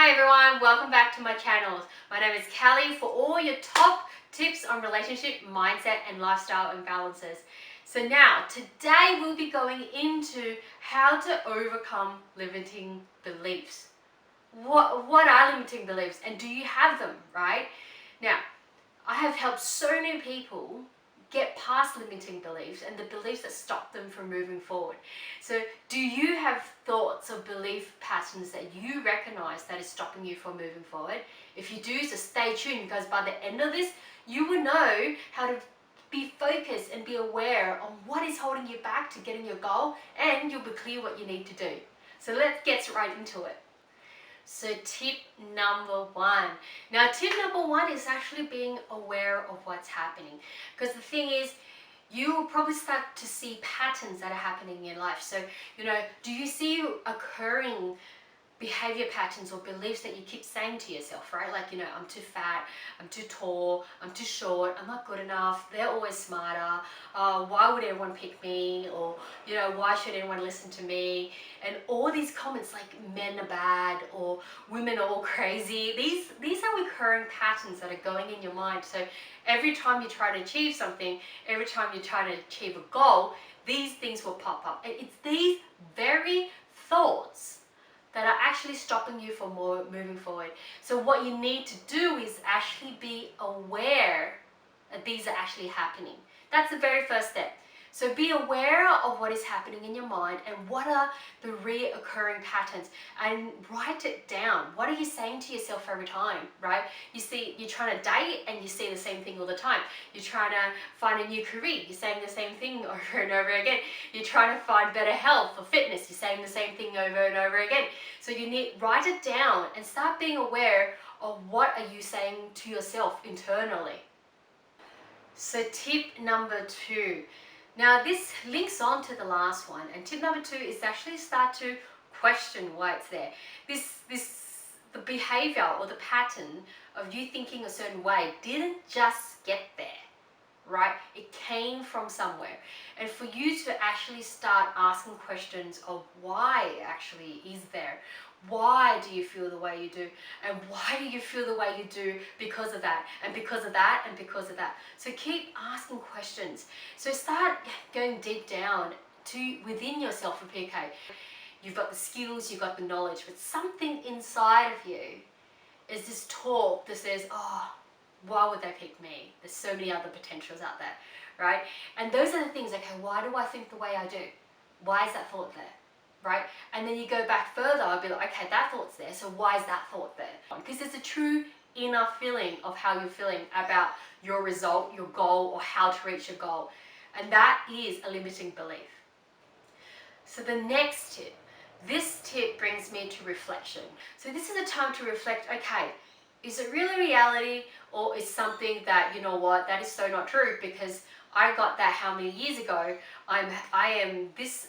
Hi everyone, welcome back to my channel. My name is Kelly for all your top tips on relationship, mindset and lifestyle imbalances. So now, today we'll be going into how to overcome limiting beliefs. What are limiting beliefs and do you have them, right? Now, I have helped so many people get past limiting beliefs and the beliefs that stop them from moving forward. So do you have thoughts or belief patterns that you recognize that is stopping you from moving forward? If you do, so stay tuned, because by the end of this, you will know how to be focused and be aware on what is holding you back to getting your goal, and you'll be clear what you need to do. So let's get right into it. So tip number one. Now tip number one is actually being aware of what's happening. Because the thing is, you will probably start to see patterns that are happening in your life. So, do you see occurring behavior patterns or beliefs that you keep saying to yourself, right? Like, I'm too fat, I'm too tall, I'm too short, I'm not good enough, they're always smarter, why would everyone pick me? Or, why should anyone listen to me? And all these comments like men are bad or women are all crazy. These are recurring patterns that are going in your mind. So every time you try to achieve something, every time you try to achieve a goal, these things will pop up. And it's these very thoughts that are actually stopping you from moving forward. So what you need to do is actually be aware that these are actually happening. That's the very first step. So be aware of what is happening in your mind and what are the reoccurring patterns, and write it down. What are you saying to yourself every time, right? You're trying to date and you say the same thing all the time. You're trying to find a new career, you're saying the same thing over and over again. You're trying to find better health or fitness, you're saying the same thing over and over again. So write it down and start being aware of what are you saying to yourself internally. So tip number two. Now this links on to the last one, and tip number two is actually start to question why it's there. The behavior or the pattern of you thinking a certain way didn't just get there, right? It came from somewhere. And for you to actually start asking questions of why it actually is there. Why do you feel the way you do? And why do you feel the way you do because of that? And because of that, and because of that. So keep asking questions. So start going deep down to within yourself and be okay. You've got the skills, you've got the knowledge, but something inside of you is this talk that says, oh, why would they pick me? There's so many other potentials out there, right? And those are the things, okay, why do I think the way I do? Why is that thought there, right? And then you go back further, I'll be like, okay, that thought's there, so why is that thought there? Because it's a true inner feeling of how you're feeling about your result, your goal, or how to reach your goal. And that is a limiting belief. So the next tip, this tip brings me to reflection. So this is a time to reflect, okay, is it really reality, or is something that, you know what, that is so not true because I got that how many years ago, this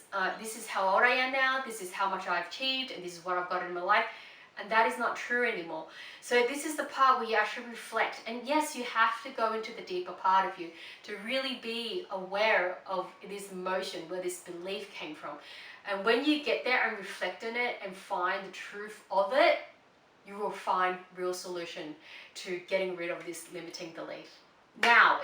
is how old I am now, this is how much I've achieved, and this is what I've got in my life, and that is not true anymore. So this is the part where you actually reflect, and yes, you have to go into the deeper part of you to really be aware of this emotion, where this belief came from. And when you get there and reflect on it and find the truth of it, you will find real solution to getting rid of this limiting belief. Now,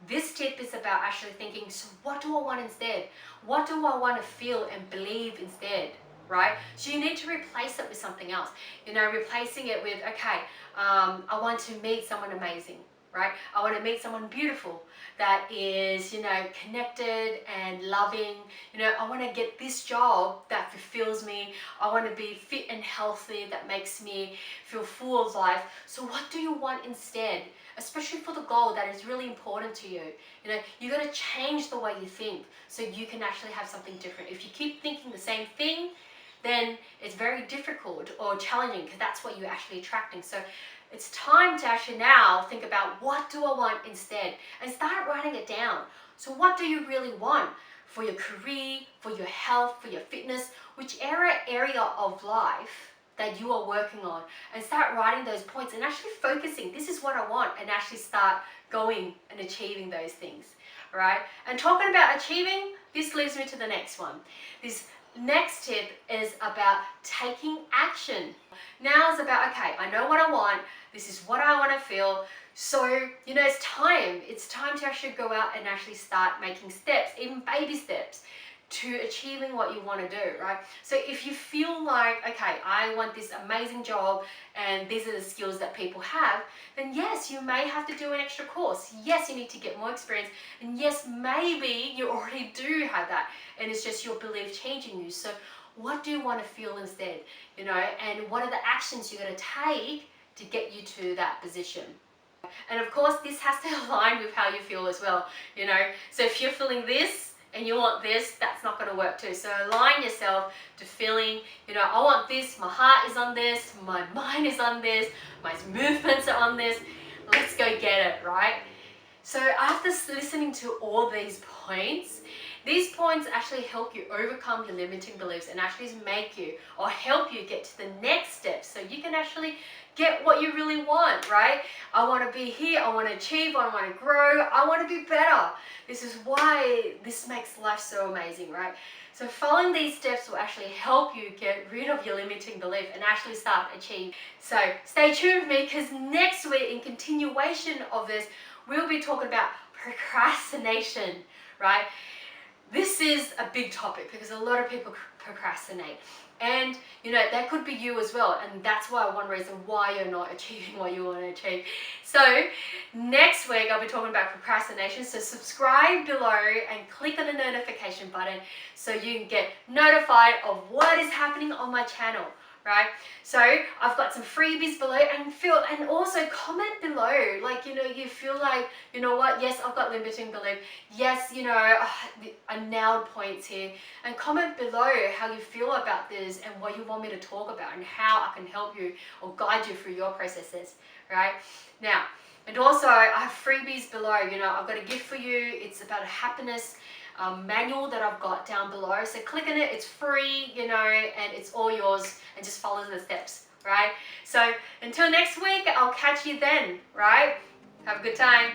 this tip is about actually thinking, so what do I want instead? What do I want to feel and believe instead, right? So you need to replace it with something else. Replacing it with, okay, I want to meet someone amazing, right? I want to meet someone beautiful that is, connected and loving. I want to get this job that fulfills me. I want to be fit and healthy, that makes me feel full of life. So what do you want instead? Especially for the goal that is really important to you. You got to change the way you think so you can actually have something different. If you keep thinking the same thing, then it's very difficult or challenging, because that's what you're actually attracting. So it's time to actually now think about, what do I want instead? And start writing it down. So what do you really want for your career, for your health, for your fitness, whichever area of life that you are working on, and start writing those points and actually focusing, this is what I want, and actually start going and achieving those things, right? And talking about achieving, this leads me to the next one. This Next tip is about taking action. Now it's about, okay, I know what I want. This is what I want to feel. So, it's time. It's time to actually go out and actually start making steps, even baby steps, to achieving what you want to do, right? So if you feel like, okay, I want this amazing job and these are the skills that people have, then yes, you may have to do an extra course. Yes, you need to get more experience. And yes, maybe you already do have that and it's just your belief changing you. So what do you want to feel instead? And what are the actions you're going to take to get you to that position? And of course, this has to align with how you feel as well, So if you're feeling this and you want this, that's not going to work too. So align yourself to feeling, I want this, my heart is on this, my mind is on this, my movements are on this. Let's go get it, right? So after listening to all these points actually help you overcome your limiting beliefs and actually make you or help you get to the next step so you can actually get what you really want, right? I want to be here, I want to achieve, I want to grow, I want to be better. This is why this makes life so amazing, right? So following these steps will actually help you get rid of your limiting belief and actually start achieving. So stay tuned with me because next week in continuation of this, we'll be talking about procrastination, right? This is a big topic because a lot of people procrastinate. And that could be you as well, and that's one reason why you're not achieving what you want to achieve. So next week I'll be talking about procrastination, so subscribe below and click on the notification button so you can get notified of what is happening on my channel, right? So I've got some freebies below, and also comment below, like you feel like, what, yes, I've got limiting belief, yes, I nailed points here, and comment below how you feel about this and what you want me to talk about and how I can help you or guide you through your processes, right? Now, and also I have freebies below. I've got a gift for you. It's about a happiness manual that I've got down below. So click on it, it's free, and it's all yours, and just follow the steps, right? So until next week, I'll catch you then, right? Have a good time.